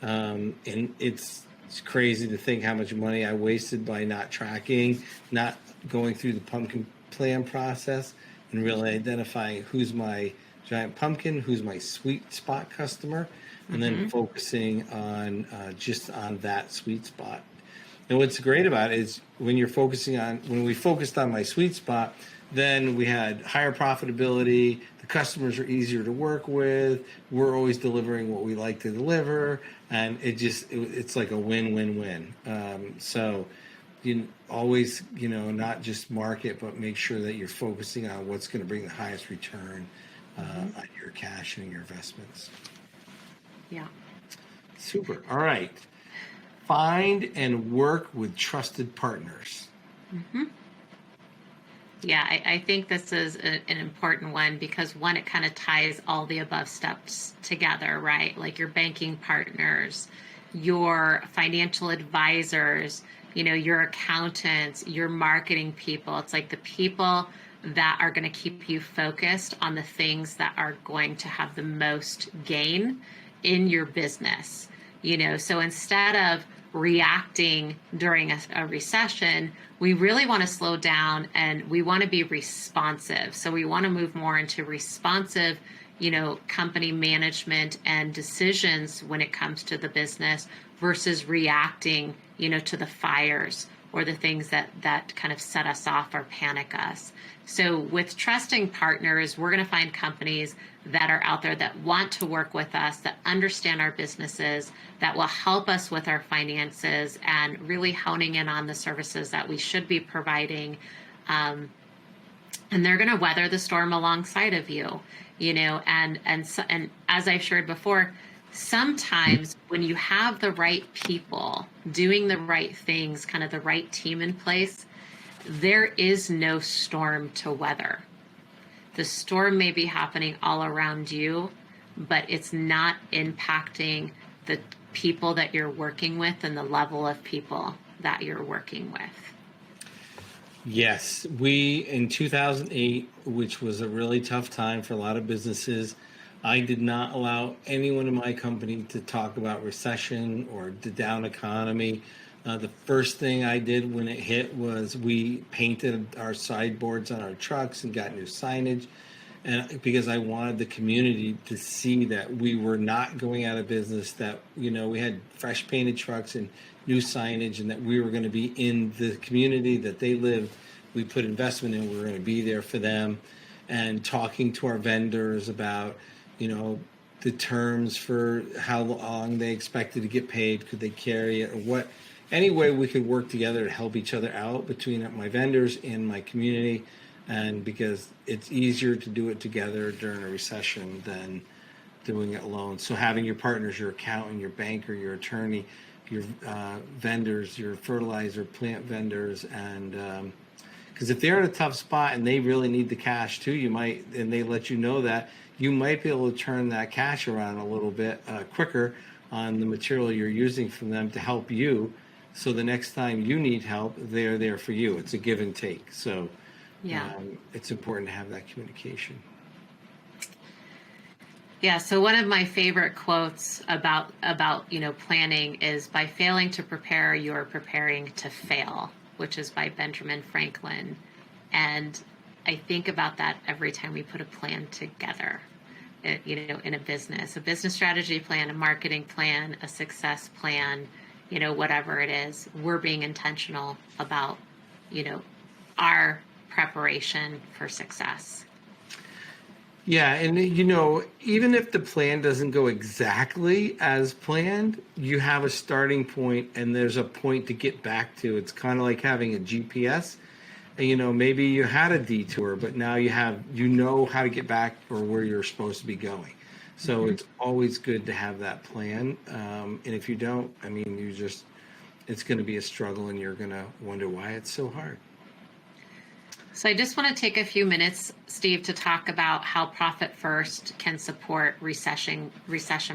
And it's crazy to think how much money I wasted by not tracking, not going through the pumpkin plan process, and really identifying who's my giant pumpkin, who's my sweet spot customer, and then focusing on just on that sweet spot. And what's great about it is when we focused on my sweet spot, then we had higher profitability. The customers are easier to work with. We're always delivering what we like to deliver, and it's like a win-win-win. So you always, not just market, but make sure that you're focusing on what's going to bring the highest return on your cash and your investments. Yeah. Super. All right. Find and work with trusted partners. Yeah, I think this is an important one, because one, it kind of ties all the above steps together, right? Like your banking partners, your financial advisors, your accountants, your marketing people. It's like the people that are going to keep you focused on the things that are going to have the most gain in your business. So instead of reacting during a recession, we really want to slow down and we want to be responsive. So we want to move more into responsive, company management and decisions when it comes to the business, versus reacting, to the fires or the things that kind of set us off or panic us. So with trusting partners, we're going to find companies that are out there that want to work with us, that understand our businesses, that will help us with our finances, and really honing in on the services that we should be providing. And they're going to weather the storm alongside of you, and as I shared before, sometimes when you have the right people doing the right things, kind of the right team in place, there is no storm to weather. The storm may be happening all around you, but it's not impacting the people that you're working with and the level of people that you're working with. Yes, in 2008, which was a really tough time for a lot of businesses, I did not allow anyone in my company to talk about recession or the down economy. The first thing I did when it hit was we painted our sideboards on our trucks and got new signage. and because I wanted the community to see that we were not going out of business, that we had fresh painted trucks and new signage, and that we were going to be in the community that they lived. We put investment in, we were going to be there for them, and talking to our vendors about the terms for how long they expected to get paid, could they carry it, or what, any way we could work together to help each other out between my vendors and my community. And because it's easier to do it together during a recession than doing it alone. So having your partners, your accountant, your banker, your attorney, your vendors, your fertilizer plant vendors, and because if they're in a tough spot and they really need the cash too, and they let you know that, you might be able to turn that cash around a little bit quicker on the material you're using from them to help you. So the next time you need help, they're there for you. It's a give and take. So it's important to have that communication. Yeah. So one of my favorite quotes about planning is, "By failing to prepare, you're preparing to fail," which is by Benjamin Franklin. And I think about that every time we put a plan together, in a business strategy plan, a marketing plan, a success plan, whatever it is, we're being intentional about, our preparation for success. Yeah, and even if the plan doesn't go exactly as planned, you have a starting point and there's a point to get back to. It's kind of like having a GPS. And, maybe you had a detour, but now you know how to get back or where you're supposed to be going. So it's always good to have that plan. And if you don't, it's going to be a struggle, and you're going to wonder why it's so hard. So I just want to take a few minutes, Steve, to talk about how Profit First can support recession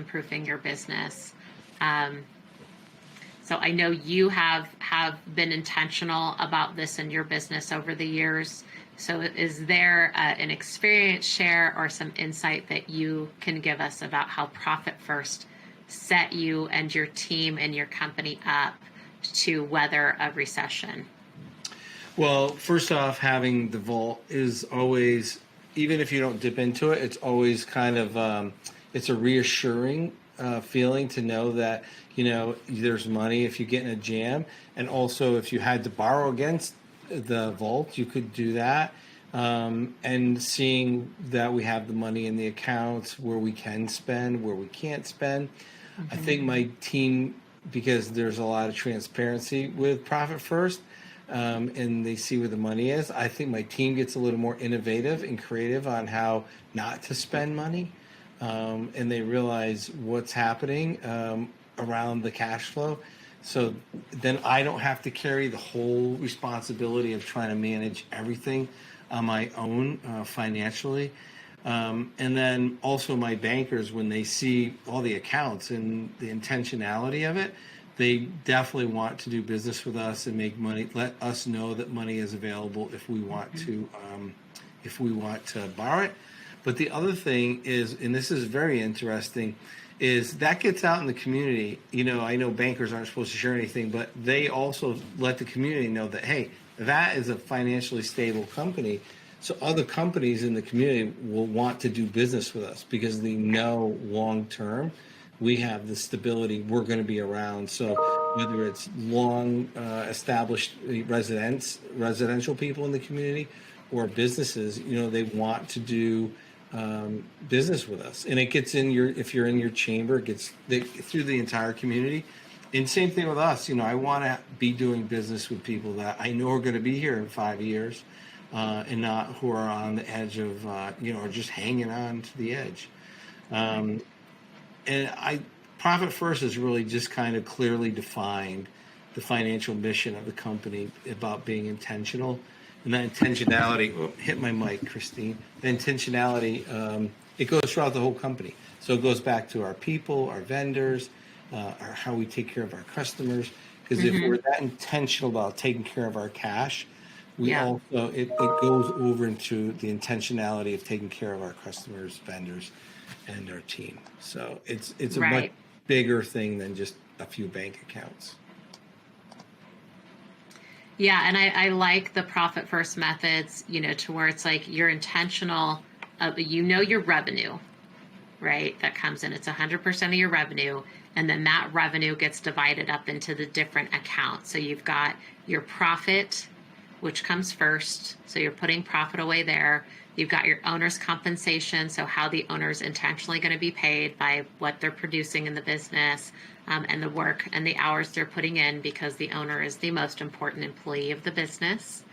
proofing your business. So I know you have been intentional about this in your business over the years. So is there an experience share or some insight that you can give us about how Profit First set you and your team and your company up to weather a recession? Well, first off, having the vault is always, even if you don't dip into it, it's always kind of, it's a reassuring feeling to know that, there's money if you get in a jam. And also, if you had to borrow against the vault, you could do that. And seeing that we have the money in the accounts where we can spend, where we can't spend. I think my team, because there's a lot of transparency with Profit First, and they see where the money is, I think my team gets a little more innovative and creative on how not to spend money. And they realize what's happening around the cash flow. So then I don't have to carry the whole responsibility of trying to manage everything on my own financially. And then also my bankers, when they see all the accounts and the intentionality of it, they definitely want to do business with us and make money. Let us know that money is available if we want to borrow it. But the other thing is, and this is very interesting, is that gets out in the community. I know bankers aren't supposed to share anything, but they also let the community know that, hey, that is a financially stable company. So other companies in the community will want to do business with us because they know long term we have the stability, we're going to be around. So whether it's long established residential people in the community or businesses, they want to do business with us. And it gets if you're in your chamber, it gets through the entire community. And same thing with us. I want to be doing business with people that I know are going to be here in 5 years, and not who are on the edge of, or just hanging on to the edge. And Profit First is really just kind of clearly defined the financial mission of the company about being intentional. And that intentionality, hit my mic, Christine. The intentionality, it goes throughout the whole company. So it goes back to our people, our vendors, how we take care of our customers. Because if we're that intentional about taking care of our cash, we also it goes over into the intentionality of taking care of our customers, vendors, and our team. So it's a much bigger thing than just a few bank accounts. Yeah, and I like the Profit First methods, to where it's like you're intentional your revenue, right? That comes in. It's 100% of your revenue. And then that revenue gets divided up into the different accounts. So you've got your profit, which comes first. So you're putting profit away there. You've got your owner's compensation. So how the owner's intentionally going to be paid by what they're producing in the business, and the work and the hours they're putting in, because the owner is the most important employee of the business.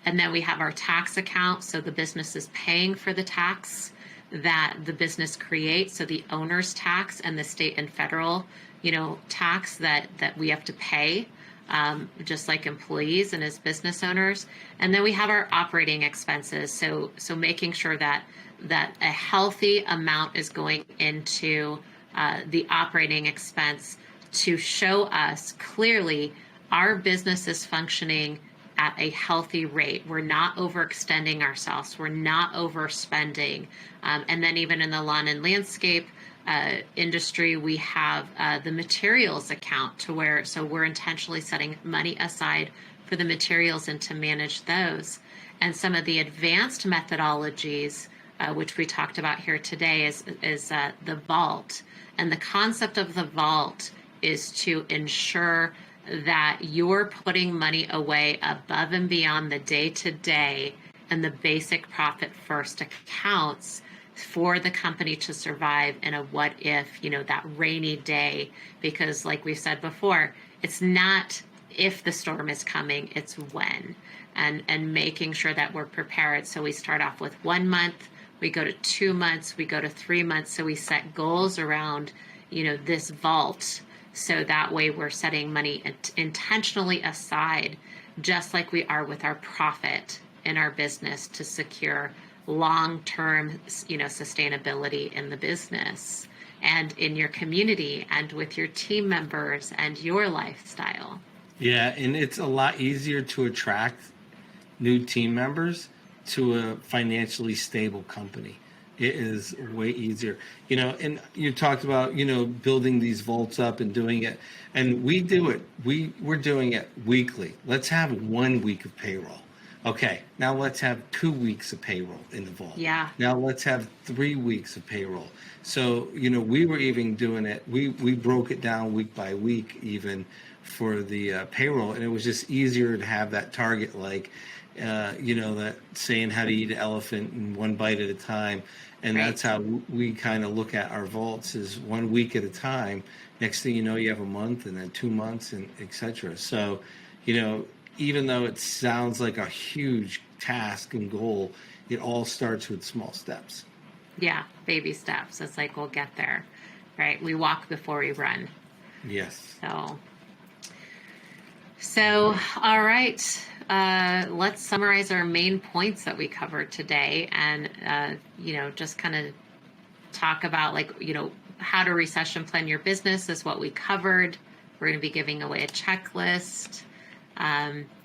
And then we have our tax account. So the business is paying for the tax that the business creates. So the owner's tax and the state and federal, tax that we have to pay, just like employees and as business owners. And then we have our operating expenses. So making sure that a healthy amount is going into the operating expense to show us clearly our business is functioning at a healthy rate. We're not overextending ourselves. We're not overspending. And then even in the lawn and landscape industry, we have the materials account so we're intentionally setting money aside for the materials and to manage those. And some of the advanced methodologies, which we talked about here today, is the vault. And the concept of the vault is to ensure that you're putting money away above and beyond the day-to-day and the basic profit first accounts for the company to survive in a what if, that rainy day. Because like we said before, it's not if the storm is coming, it's when. And making sure that we're prepared. So we start off with 1 month, we go to 2 months, we go to 3 months. So we set goals around, this vault. So that way we're setting money intentionally aside, just like we are with our profit in our business, to secure long-term, sustainability in the business and in your community and with your team members and your lifestyle. Yeah, and it's a lot easier to attract new team members to a financially stable company. It is way easier, and you talked about, building these vaults up and doing it. And we do it. We're doing it weekly. Let's have 1 week of payroll. Okay, now let's have 2 weeks of payroll in the vault. Yeah. Now let's have 3 weeks of payroll. So, we were even doing it. We broke it down week by week even for the payroll. And it was just easier to have that target, like, that saying how to eat an elephant in one bite at a time. And right. That's how we kind of look at our vaults, is 1 week at a time. Next thing you know, you have a month, and then 2 months, and et cetera. So, even though it sounds like a huge task and goal, it all starts with small steps. Yeah, baby steps. It's like, we'll get there, right? We walk before we run. Yes. So all right. Let's summarize our main points that we covered today, and just kind of talk about, how to recession plan your business is what we covered. We're going to be giving away a checklist.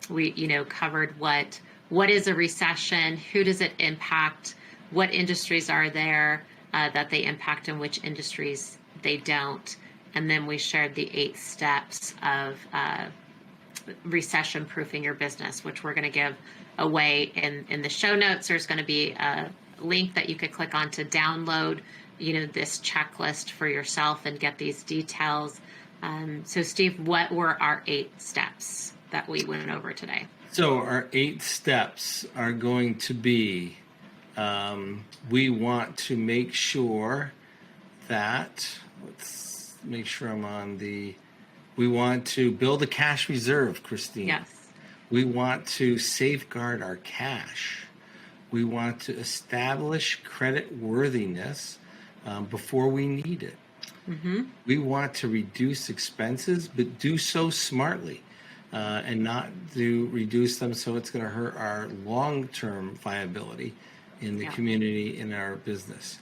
We covered what is a recession, who does it impact, what industries are there that they impact, and which industries they don't. And then we shared the 8 steps of recession proofing your business, which we're going to give away in the show notes. There's going to be a link that you could click on to download, this checklist for yourself and get these details. So Steve, what were our 8 steps that we went over today? So our 8 steps are going to be, we want to make sure that, let's make sure I'm on we want to build a cash reserve, Christine. Yes. We want to safeguard our cash. We want to establish credit worthiness before we need it. Mm-hmm. We want to reduce expenses, but do so smartly, and not reduce them so it's going to hurt our long-term viability in the community, in our business.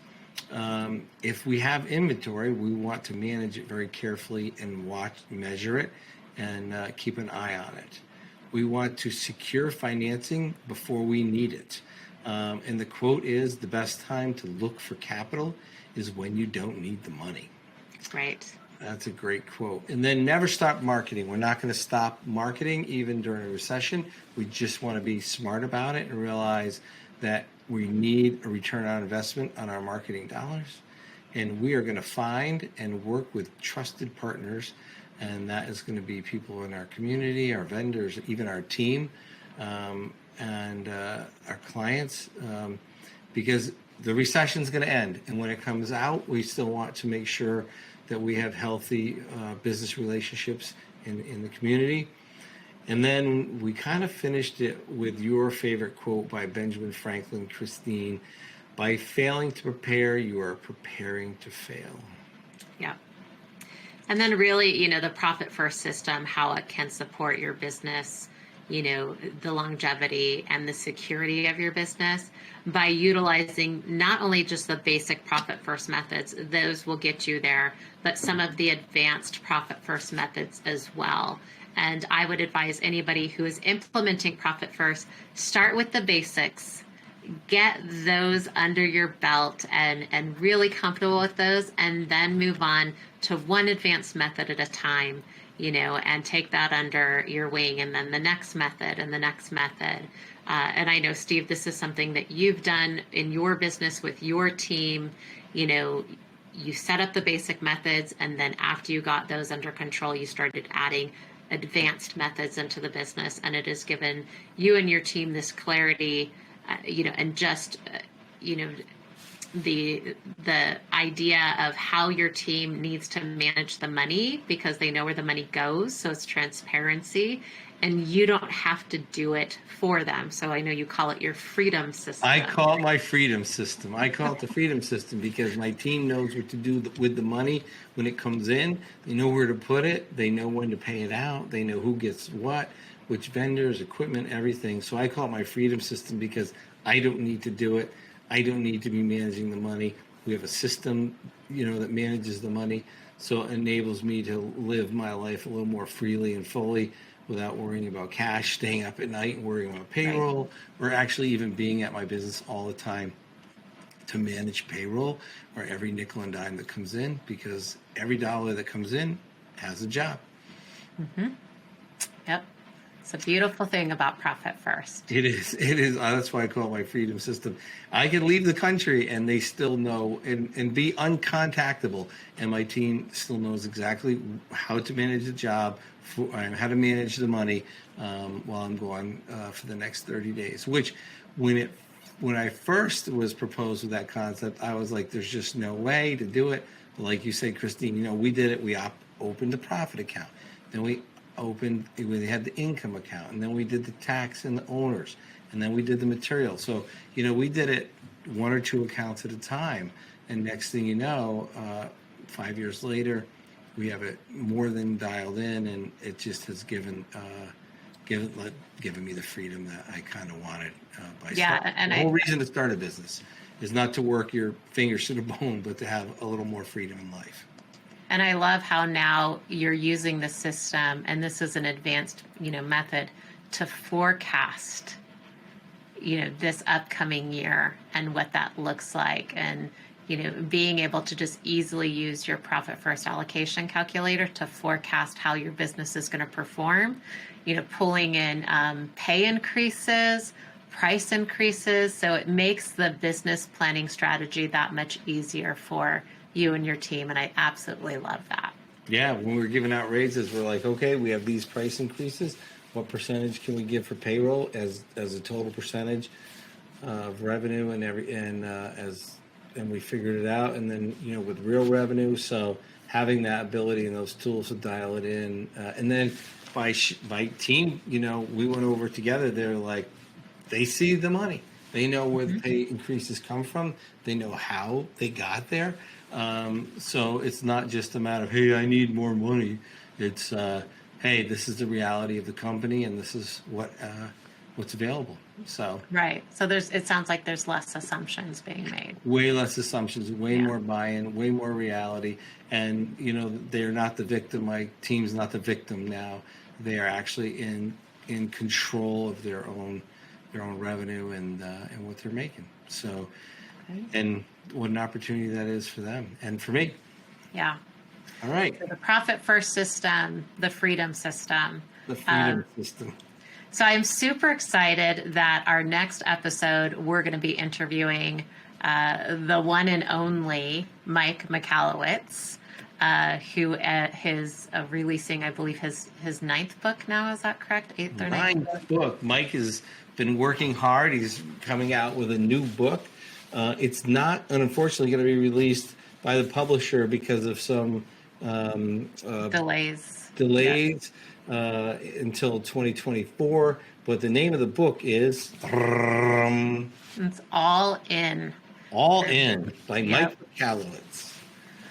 If we have inventory, we want to manage it very carefully and measure it, and keep an eye on it. We want to secure financing before we need it. And the quote is, the best time to look for capital is when you don't need the money. Right. That's a great quote. And then never stop marketing. We're not going to stop marketing even during a recession. We just want to be smart about it and realize that we need a return on investment on our marketing dollars, and we are going to find and work with trusted partners, and that is going to be people in our community, our vendors, even our team, and our clients, because the recession is going to end, and when it comes out, we still want to make sure that we have healthy business relationships in the community. And then we kind of finished it with your favorite quote by Benjamin Franklin, Christine: "By failing to prepare, you are preparing to fail." Yeah. And then really, the profit first system, how it can support your business, the longevity and the security of your business by utilizing not only just the basic profit first methods, those will get you there, but some of the advanced profit first methods as well. And I would advise anybody who is implementing profit first, start with the basics, get those under your belt and really comfortable with those, and then move on to one advanced method at a time, and take that under your wing, and then the next method and the next method. And I know, Steve, this is something that you've done in your business with your team. You set up the basic methods, and then after you got those under control, you started adding advanced methods into the business, and it has given you and your team this clarity, and just, the idea of how your team needs to manage the money, because they know where the money goes. So it's transparency, and you don't have to do it for them. So I know you call it your freedom system. I call it my freedom system. I call it the freedom system because my team knows what to do with the money when it comes in. They know where to put it. They know when to pay it out. They know who gets what, which vendors, equipment, everything. So I call it my freedom system because I don't need to do it. I don't need to be managing the money. We have a system, that manages the money. So it enables me to live my life a little more freely and fully, without worrying about cash, staying up at night and worrying about payroll, or actually even being at my business all the time to manage payroll or every nickel and dime that comes in, because every dollar that comes in has a job. Mm-hmm. Yep. It's a beautiful thing about profit first. It is. That's why I call it my freedom system. I can leave the country and they still know and be uncontactable. And my team still knows exactly how to manage the job and how to manage the money while I'm gone for the next 30 days. Which when I first was proposed with that concept, I was like, there's just no way to do it. But like you say, Christine, we did it. We opened the profit account. Then we had the income account, and then we did the tax and the owners, and then we did the material. So, we did it one or two accounts at a time. And next thing you know, 5 years later, we have it more than dialed in, and it just has given me the freedom that I kind of wanted. The whole reason to start a business is not to work your fingers to the bone, but to have a little more freedom in life. And I love how now you're using the system, and this is an advanced, method to forecast, this upcoming year and what that looks like. And, being able to just easily use your profit first allocation calculator to forecast how your business is going to perform, pulling in pay increases, price increases. So it makes the business planning strategy that much easier for you and your team, and I absolutely love that. Yeah, when we're giving out raises, we're like, okay, we have these price increases. What percentage can we give for payroll as a total percentage of revenue and we figured it out, and then with real revenue. So having that ability and those tools to dial it in, and then by team, we went over together. They're like, they see the money. They know where the pay increases come from. They know how they got there. So it's not just a matter of, hey, I need more money. It's, hey, this is the reality of the company, and this is what's available. So right. So it sounds like there's less assumptions being made. Way less assumptions, way more buy-in, way more reality. And they're not the victim. My team's not the victim now. They are actually in control of their own revenue and what they're making. So, and what an opportunity that is for them and for me. Yeah. All right. So the profit first system, the freedom system. The freedom system. So I'm super excited that our next episode, we're going to be interviewing the one and only Mike Michalowicz, who is releasing, I believe, his ninth book now. Is that correct? Eighth or ninth book. Mike has been working hard. He's coming out with a new book. It's not, unfortunately, going to be released by the publisher because of some delays. Until 2024. But the name of the book is It's All In. All In by Mike Michalowicz.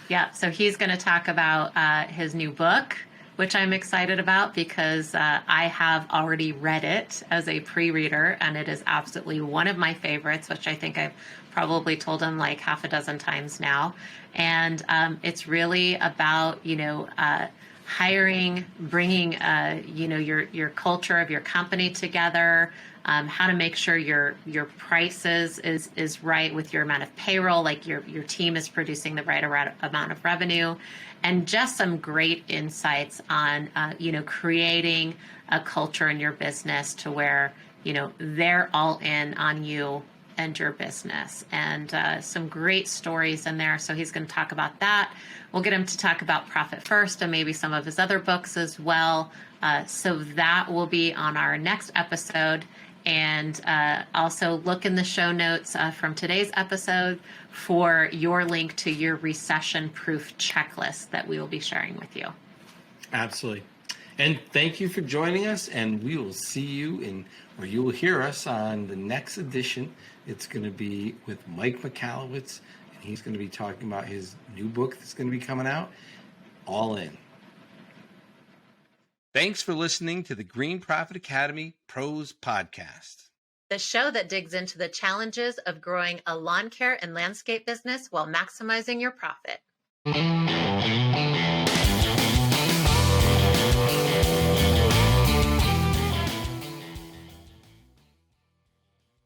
Yeah, so he's going to talk about his new book, which I'm excited about because I have already read it as a pre-reader, and it is absolutely one of my favorites, which I think I've probably told him like half a dozen times now. And it's really about, hiring, bringing, your culture of your company together, how to make sure your prices is right with your amount of payroll, like your team is producing the right amount of revenue, and just some great insights on, creating a culture in your business to where, they're all in on you and your business, and some great stories in there. So he's going to talk about that. We'll get him to talk about Profit First and maybe some of his other books as well. So that will be on our next episode. And also look in the show notes from today's episode for your link to your recession-proof checklist that we will be sharing with you. Absolutely. And thank you for joining us, and we will see you or you will hear us on the next edition. It's going to be with Mike Michalowicz, and he's going to be talking about his new book that's going to be coming out, All In. Thanks for listening to the Green Profit Academy Pros Podcast, the show that digs into the challenges of growing a lawn care and landscape business while maximizing your profit.